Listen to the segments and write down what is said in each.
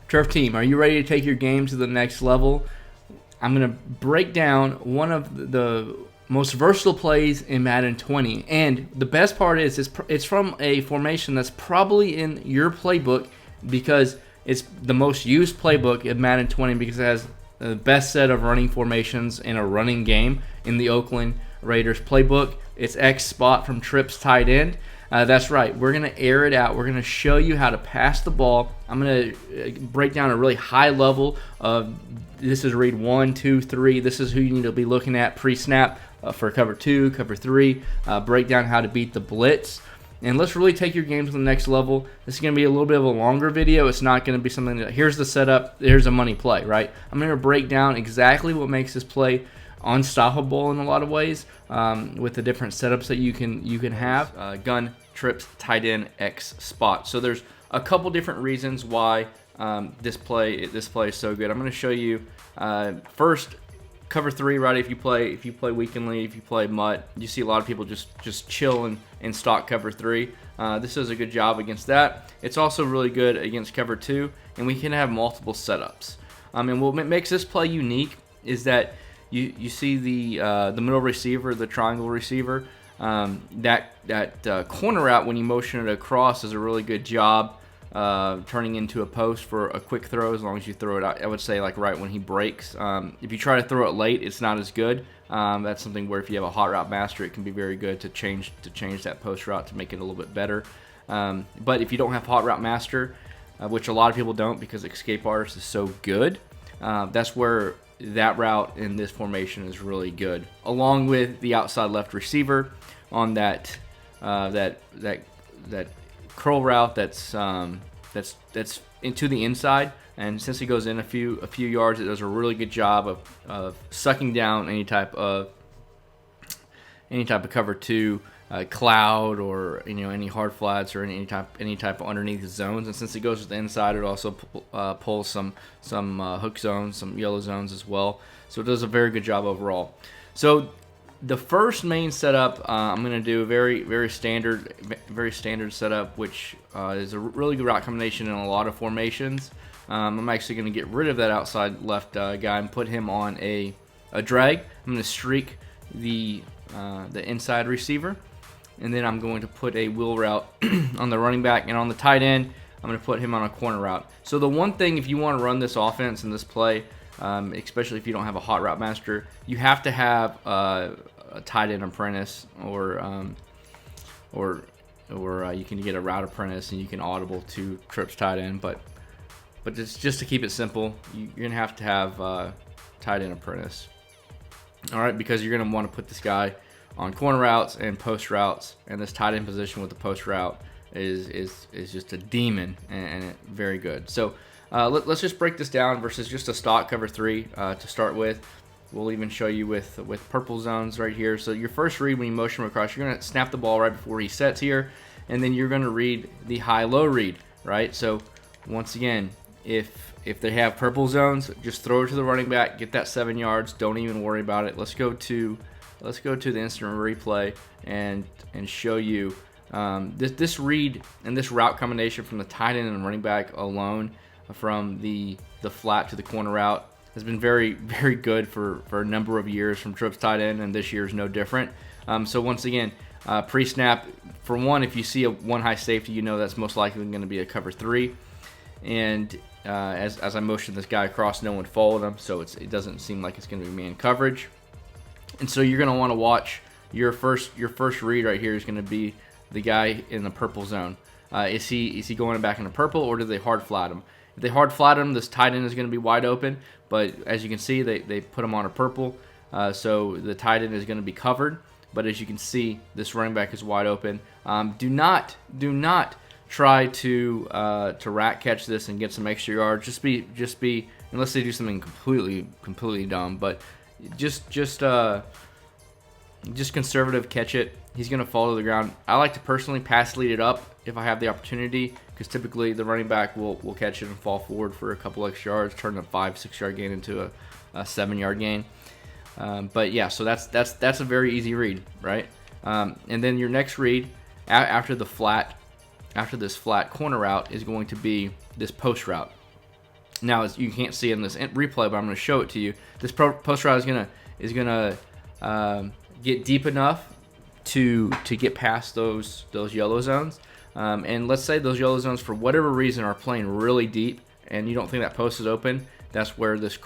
Turf Team, are you ready to take your game to the next level? I'm going to break down one of the most versatile plays in Madden 20. And the best part is it's from a formation that's probably in your playbook because it's the most used playbook in Madden 20 because it has the best set of running formations in a running game in the Oakland Raiders playbook. It's X spot from trips tight end. That's right. We're going to air it out. We're going to show you how to pass the ball. I'm going to break down a really high level of this is read 1, 2, 3. This is who you need to be looking at pre-snap for cover 2, cover 3. Break down how to beat the blitz. And let's really take your game to the next level. This is going to be a little bit of a longer video. It's not going to be something that, here's the setup, here's a money play, right? I'm going to break down exactly what makes this play unstoppable in a lot of ways with the different setups that you can have. Gun, trips, tight end, X spot. So there's a couple different reasons why this play is so good. I'm going to show you first cover 3, right? If you play weekendly, if you play MUT, you see a lot of people just chill in stock cover 3. This does a good job against that. It's also really good against cover 2, and we can have multiple setups. And what makes this play unique is that you see the middle receiver, the triangle receiver. That corner route when you motion it across does a really good job turning into a post for a quick throw as long as you throw it out. I would say like right when he breaks. If you try to throw it late, it's not as good. That's something where if you have a hot route master, it can be very good to change that post route to make it a little bit better. But if you don't have hot route master, which a lot of people don't because escape artist is so good, that's where that route in this formation is really good, along with the outside left receiver on that curl route that's into the inside. And since it goes in a few yards, it does a really good job of sucking down any type of cover 2 cloud or any hard flats or any type of underneath zones. And since it goes to the inside, it also pulls some hook zones, some yellow zones as well. So it does a very good job overall. So the first main setup, I'm going to do a very standard setup, which is a really good route combination in a lot of formations. I'm actually going to get rid of that outside left guy and put him on a drag. I'm going to streak the inside receiver, and then I'm going to put a wheel route on the running back, and on the tight end, I'm going to put him on a corner route. So the one thing, if you want to run this offense in this play, especially if you don't have a hot route master, you have to have a tight end apprentice, or you can get a route apprentice, and you can audible to trips tight end. But just to keep it simple, you're gonna have to have tight end apprentice. All right, because you're gonna want to put this guy on corner routes and post routes, and this tight end position with the post route is just a demon and very good. So let's just break this down versus just a stock cover 3 to start with. We'll even show you with purple zones right here. So your first read when you motion him across, you're going to snap the ball right before he sets here, and then you're going to read the high-low read, right? So once again, if they have purple zones, just throw it to the running back, get that 7 yards. Don't even worry about it. Let's go to the instant replay and show you this read and this route combination from the tight end and running back alone, from the flat to the corner route, has been very good for a number of years from trips tight end, and this year is no different. So once again, pre-snap, for one, if you see a one high safety, you know that's most likely going to be a cover 3. And as I motioned this guy across, no one followed him, so it doesn't seem like it's going to be man coverage. And so you're going to want to watch your first read right here is going to be the guy in the purple zone. Is he going back into purple, or do they hard flat him? If they hard flat him, this tight end is going to be wide open. But as you can see, they put him on a purple, so the tight end is going to be covered. But as you can see, this running back is wide open. Do not try to rack catch this and get some extra yards. Just be unless they do something completely dumb. But just conservative catch it. He's going to fall to the ground. I like to personally pass lead it up if I have the opportunity, because typically the running back will catch it and fall forward for a couple extra yards, turn a 5-6 yard gain into a 7-yard gain. But yeah, so that's a very easy read, right? And then your next read after this flat corner route is going to be this post route. Now, as you can't see in this replay, but I'm going to show it to you. This post route is gonna get deep enough to get past those yellow zones. And let's say those yellow zones, for whatever reason, are playing really deep, and you don't think that post is open. That's where this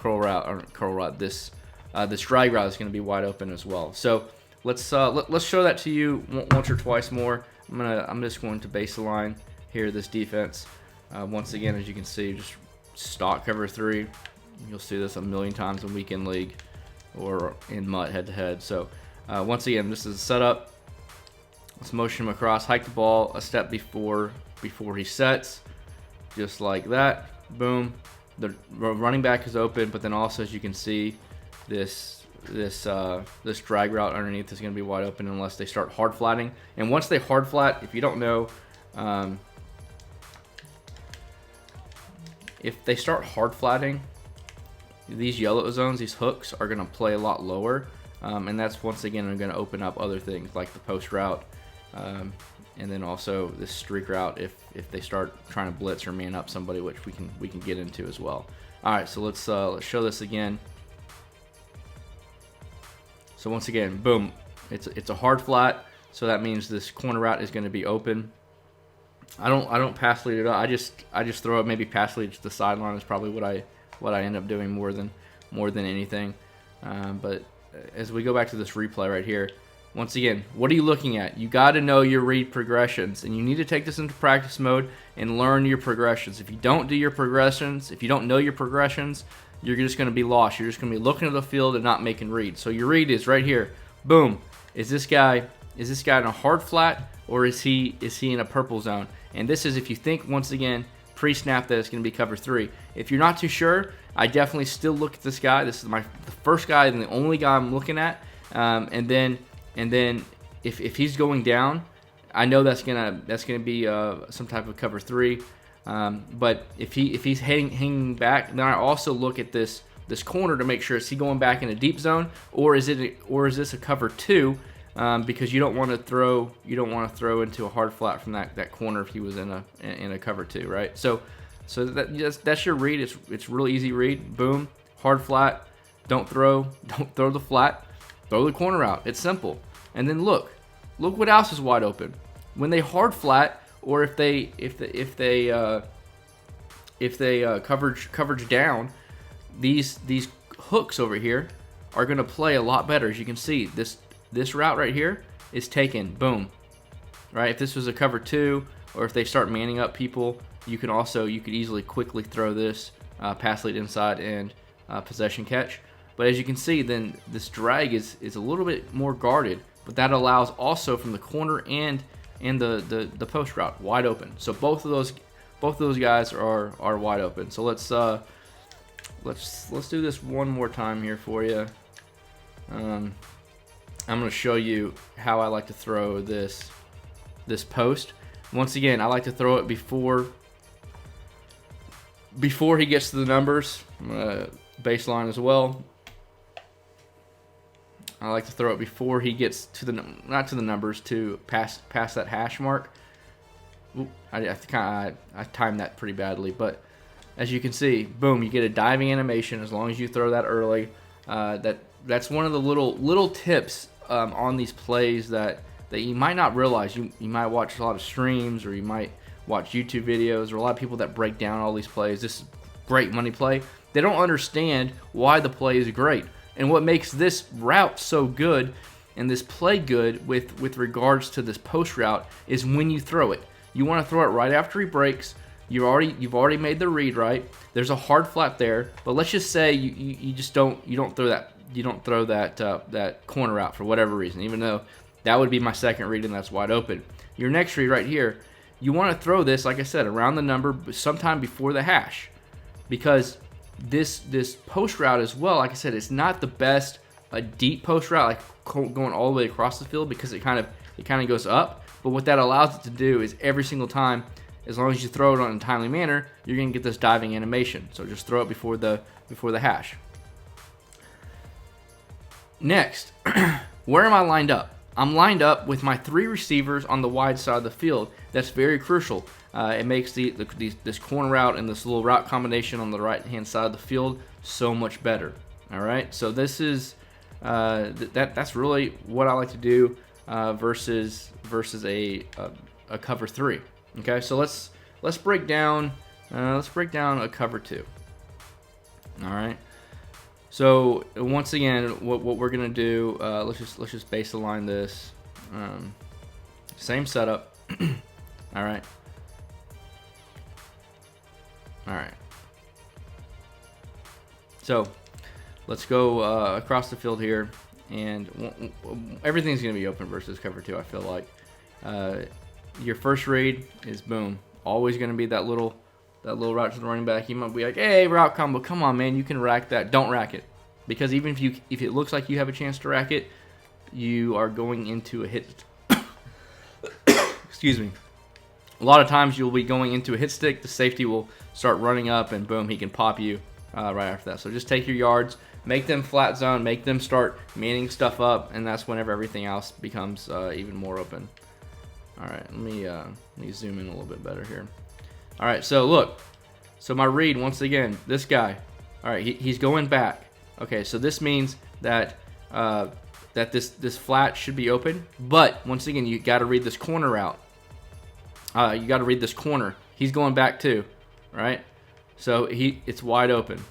this drag route is going to be wide open as well. So let's show that to you once or twice more. I'm just going to baseline here this defense. Once again, as you can see, just stock cover 3. You'll see this a million times in weekend league or in MUT head-to-head. So once again, this is a setup. Let's motion him across, hike the ball a step before he sets, just like that. Boom. The running back is open, but then also, as you can see, this drag route underneath is going to be wide open unless they start hard flatting. And once they hard flat, if you don't know, if they start hard flatting, these yellow zones, these hooks, are going to play a lot lower, and that's once again going to open up other things like the post route, and then also this streak route if they start trying to blitz or man up somebody, which we can get into as well. All right, so let's show this again. So once again, boom, it's a hard flat, so that means this corner route is going to be open. I don't pass lead it up. I just throw it, maybe pass lead to the sideline is probably what I end up doing more than anything. But as we go back to this replay right here, once again, what are you looking at? You got to know your read progressions, and you need to take this into practice mode and learn your progressions. If you don't do your progressions, if you don't know your progressions, you're just going to be lost. You're just going to be looking at the field and not making reads. So your read is right here. Boom. Is this guy in a hard flat, or is he in a purple zone? And this is if you think, once again, pre-snap that it's going to be cover 3. If you're not too sure, I definitely still look at this guy. This is the first guy and the only guy I'm looking at. And then if he's going down, I know that's gonna be some type of cover 3. But if he's hanging back, then I also look at this corner to make sure, is he going back in a deep zone, or is this a cover 2? Because you don't want to throw into a hard flat from that corner if he was in a cover 2, right? So that's your read. It's really easy read. Boom, hard flat. Don't throw the flat. Throw the corner out. It's simple. And then look what else is wide open. When they hard flat, or if they coverage down, these hooks over here are going to play a lot better. As you can see, this route right here is taken. Boom. Right? If this was a cover 2, or if they start manning up people, you could easily quickly throw this pass lead inside and possession catch. But as you can see, then this drag is a little bit more guarded, but that allows also from the corner and the post route wide open. So both of those guys are wide open. So let's do this one more time here for you. I'm going to show you how I like to throw this post. Once again, I like to throw it before he gets to the numbers. Baseline as well. I like to throw it before he gets to not to the numbers, to past that hash mark. Ooh, I timed that pretty badly, but as you can see, boom, you get a diving animation as long as you throw that early. That's one of the little tips on these plays that you might not realize. You might watch a lot of streams, or you might watch YouTube videos, or a lot of people that break down all these plays. This is great money play. They don't understand why the play is great. And what makes this route so good and this play good with regards to this post route is when you throw it. You want to throw it right after he breaks. You've already made the read, right? There's a hard flat there, but let's just say you don't throw that corner out for whatever reason, even though that would be my second read and that's wide open. Your next read right here, you want to throw this, like I said, around the number, sometime before the hash, because this post route as well, like I said, it's not the best deep post route, like going all the way across the field, because it kind of goes up. But what that allows it to do is every single time, as long as you throw it on a timely manner, you're going to get this diving animation. So just throw it before the hash. Next, where am I lined up? I'm lined up with my 3 receivers on the wide side of the field. That's very crucial. It makes this corner route and this little route combination on the right-hand side of the field so much better. All right, so this is that's really what I like to do versus a cover 3. Okay, so let's break down a cover 2. All right. So once again, what we're gonna do, let's just base align this. Same setup. All right. All right. So let's go across the field here, and everything's gonna be open versus cover 2. I feel like your first read is boom, always gonna be that little route to the running back. You might be like, hey, route combo, come on, man, you can rack that. Don't rack it. Because even if it looks like you have a chance to rack it, you are going into a hit. Excuse me. A lot of times you'll be going into a hit stick. The safety will start running up, and boom, he can pop you right after that. So just take your yards, make them flat zone, make them start manning stuff up, and that's whenever everything else becomes even more open. All right, let me zoom in a little bit better here. All right, so look. So my read, once again, this guy. All right, he's going back. Okay, so this means that that this flat should be open. But once again, you got to read this corner route. You got to read this corner. He's going back too, right? So it's wide open.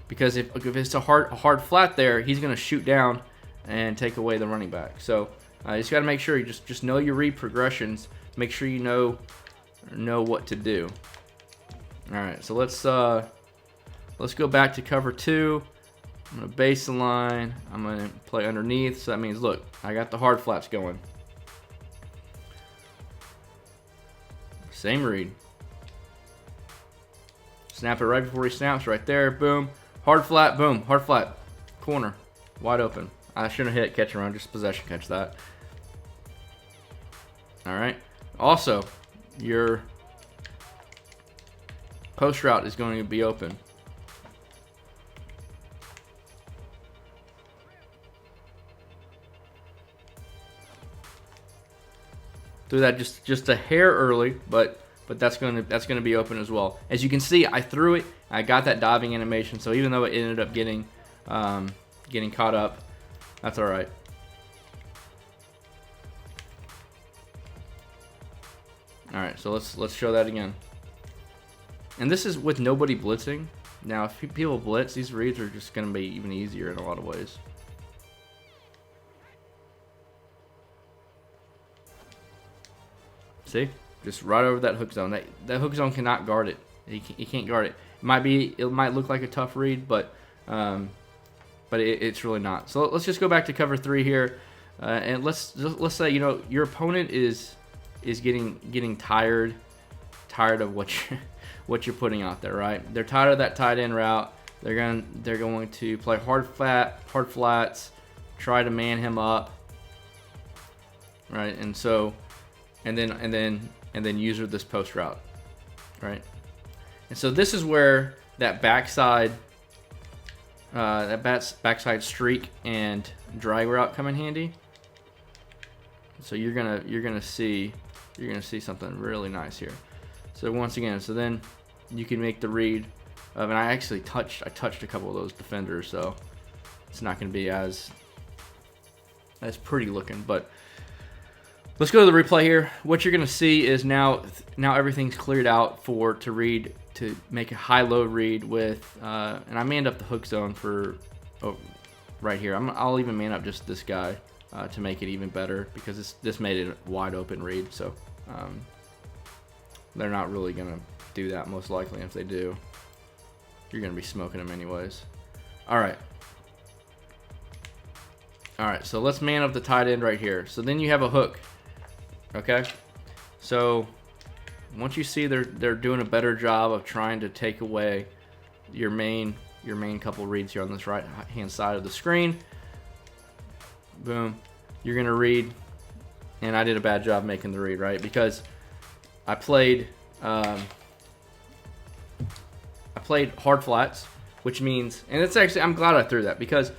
Because if it's a hard flat there, he's going to shoot down and take away the running back. So you just got to make sure you just know your read progressions. Make sure you know what to do. All right, so let's go back to cover 2. I'm gonna base the line. I'm gonna play underneath. So that means, look, I got the hard flats going. Same read. Snap it right before he snaps, right there. Boom. Hard flat. Boom. Hard flat. Corner. Wide open. I shouldn't have hit catch around. Just possession catch that. All right. Also, your post route is going to be open. Threw that just a hair early, but that's gonna be open as well. As you can see, I threw it. I got that diving animation, so even though it ended up getting caught up, that's all right. All right, so let's show that again. And this is with nobody blitzing. Now, if people blitz, these reads are just gonna be even easier in a lot of ways. See? Just right over that hook zone. That hook zone cannot guard it. He can't guard it. It might look like a tough read, but it's really not. So let's just go back to cover 3 here, and let's say your opponent is getting tired of what you're putting out there, right? They're tired of that tight end route. They're going to play hard flats, try to man him up, right? And so. And then use this post route, right? And so this is where that backside streak and drag route come in handy. So you're gonna see something really nice here. So once again, so then you can make the read of, and I touched a couple of those defenders, so it's not gonna be as pretty looking, but. Let's go to the replay here. What you're going to see is now everything's cleared out to make a high-low read with, and I manned up the hook zone for right here. I'll even man up just this guy to make it even better because this made it a wide open read. So they're not really going to do that most likely. And if they do, you're going to be smoking them anyways. All right. So let's man up the tight end right here. So then you have a hook. Okay, so once you see they're doing a better job of trying to take away your main couple reads here on this right hand side of the screen, boom, you're gonna read, and I did a bad job making the read, right? Because I played hard flats, which means, and it's actually, I'm glad I threw that because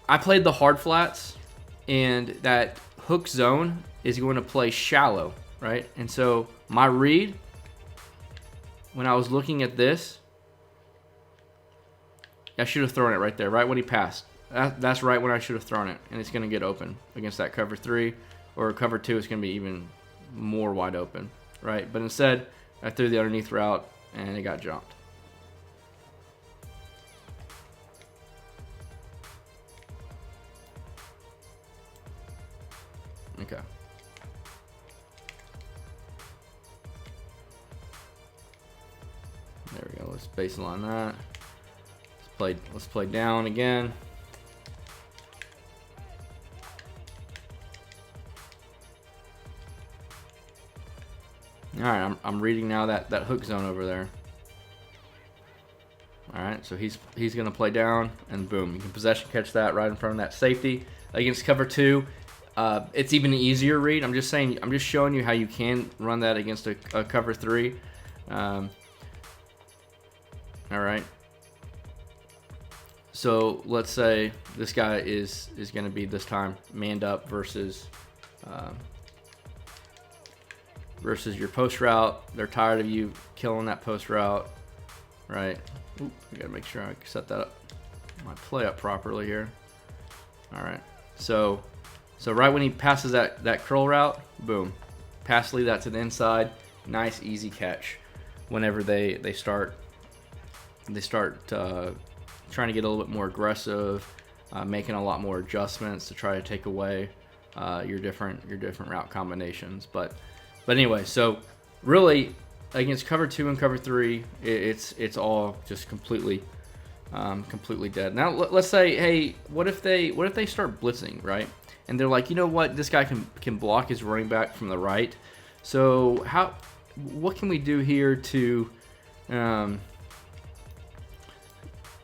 I played the hard flats and that hook zone is going to play shallow, right? And so my read, when I was looking at this, I should have thrown it right there, right when he passed. That's right when I should have thrown it, and it's going to get open against that cover 3, or cover 2. It's going to be even more wide open, right? But instead, I threw the underneath route, and it got jumped. Okay. There we go. Let's baseline that. Let's play down again. All right, I'm reading now that hook zone over there. All right, so he's gonna play down, and boom, you can possession catch that right in front of that safety against cover 2. It's even an easier read. I'm just showing you how you can run that against a cover 3. All right. So let's say this guy is going to be this time manned up versus your post route. They're tired of you killing that post route, right? Oop, I gotta make sure I set that up, my play up properly here. All right. So right when he passes that curl route, boom, pass lead that to the inside. Nice easy catch. Whenever they start trying to get a little bit more aggressive, making a lot more adjustments to try to take away your different route combinations. But anyway, so really against cover 2 and cover 3, it's all just completely dead. Now let's say, hey, what if they start blitzing, right? And they're like, you know what, this guy can block his running back from the right. So what can we do here to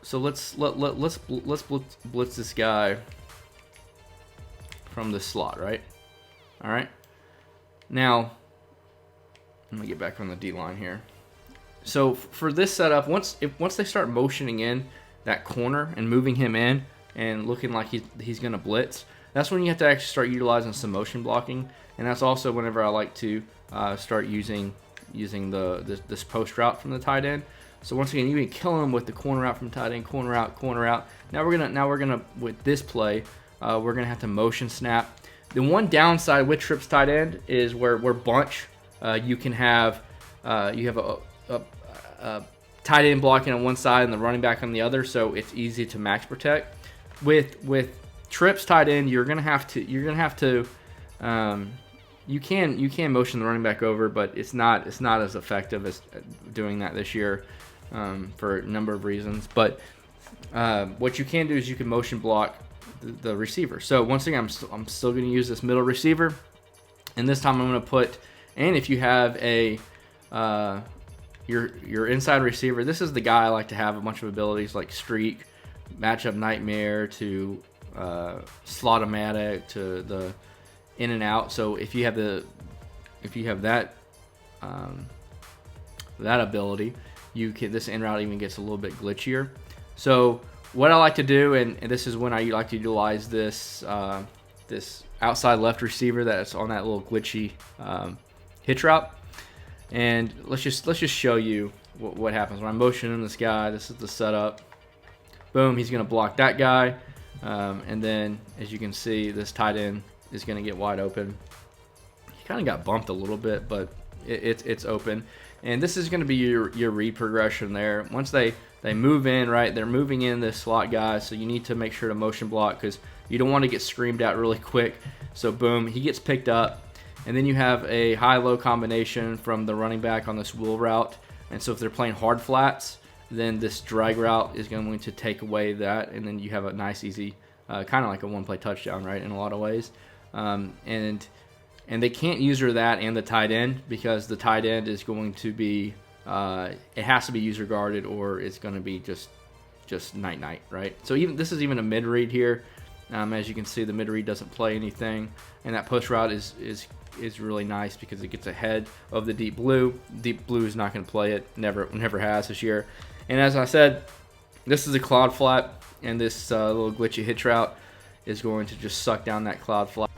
so let's blitz this guy from the slot, right? All right. Now, let me get back on the D line here. So for this setup, once they start motioning in that corner and moving him in and looking like he's gonna blitz, that's when you have to actually start utilizing some motion blocking, and that's also whenever I like to start using this post route from the tight end. So once again, you can kill him with the corner out from tight end, corner out. Now we're gonna with this play, we're gonna have to motion snap. The one downside with trips tight end is where bunch, you can have you have a tight end blocking on one side and the running back on the other, so it's easy to max protect. With trips tight end, you can motion the running back over, but it's not as effective as doing that this year. For a number of reasons, but what you can do is you can motion block the receiver. So once again, I'm still going to use this middle receiver, and this time I'm going to put. And if you have a your inside receiver, this is the guy I like to have a bunch of abilities like streak, matchup nightmare, to slot-o-matic, to the in and out. So if you have that that ability, this in route even gets a little bit glitchier. So what I like to do, and this is when I like to utilize this this outside left receiver that's on that little glitchy hitch route. And let's just show you what happens when I'm motioning this guy. This is the setup. Boom, he's gonna block that guy, and then as you can see, this tight end is gonna get wide open. He kind of got bumped a little bit, but it's open. And this is going to be your read progression there. Once they move in, right, they're moving in this slot guy, so you need to make sure to motion block because you don't want to get screamed at really quick. So boom, he gets picked up, and then you have a high-low combination from the running back on this wheel route. And so if they're playing hard flats, then this drag route is going to take away that, and then you have a nice, easy, kind of like a one-play touchdown, right, in a lot of ways. And they can't user that and the tight end because the tight end is going to be, it has to be user guarded or it's going to be just night, right? So this is even a mid read here. As you can see, the mid read doesn't play anything, and that post route is really nice because it gets ahead of the deep blue. Deep blue is not going to play it, never has this year. And as I said, this is a cloud flat and this little glitchy hitch route. is going to just suck down that cloud flag.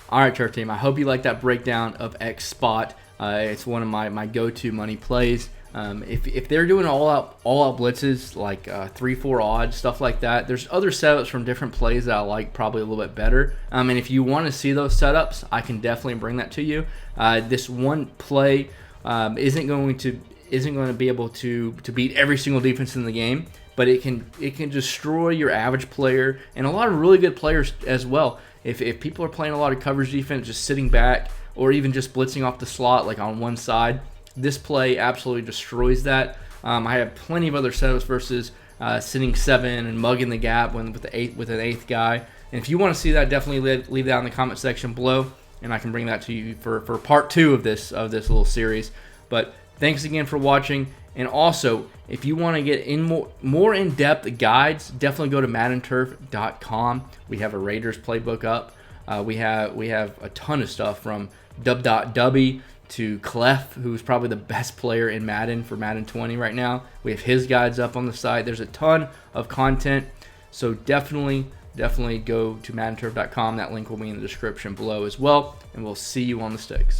All right, Turf Team, I hope you like that breakdown of X Spot. It's one of my go-to money plays. If they're doing all-out blitzes, like 3-4 odds, stuff like that, there's other setups from different plays that I like probably a little bit better. And if you want to see those setups, I can definitely bring that to you. This one play isn't going to be able to beat every single defense in the game, but it can destroy your average player and a lot of really good players as well. If people are playing a lot of coverage defense, just sitting back, or even just blitzing off the slot like on one side, this play absolutely destroys that. I have plenty of other setups versus sitting 7 and mugging the gap with an eighth guy. And if you want to see that, definitely leave that in the comment section below, and I can bring that to you for part 2 of this little series. But thanks again for watching. And also, if you want to get in more in-depth guides, definitely go to MaddenTurf.com. We have a Raiders playbook up. We have a ton of stuff from Dub.Dubby to Clef, who's probably the best player in Madden for Madden 20 right now. We have his guides up on the site. There's a ton of content, so definitely go to MaddenTurf.com. That link will be in the description below as well, and we'll see you on the sticks.